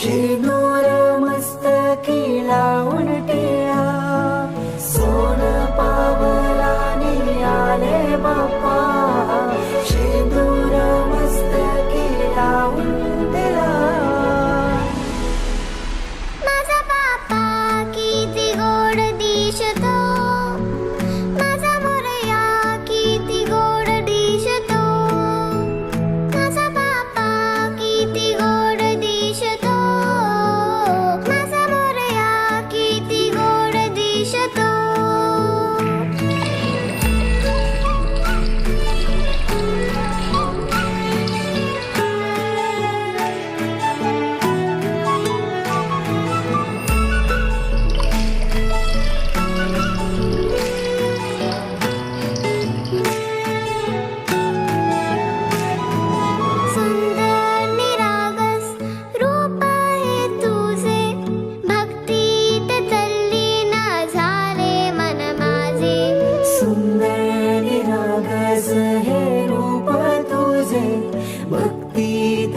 शेंदूर मस्तकी लावून टिळा, सोन पावलाने आले बाप्पा. शेंदूर मस्तकी लावून टिळा. माझा बाप्पा किती गोड दिसतो, माझा मोरया किती गोड दिसतो. माझा बाप्पा किती गोड दिसतो, माझा मोरया किती गोड दिसतो. सुंदर निरागस रूप आहे तुझे, भक्तीत तल्लीन झाले मन माझे. सुंदर निरागस हे रूप तुझे, भक्तीत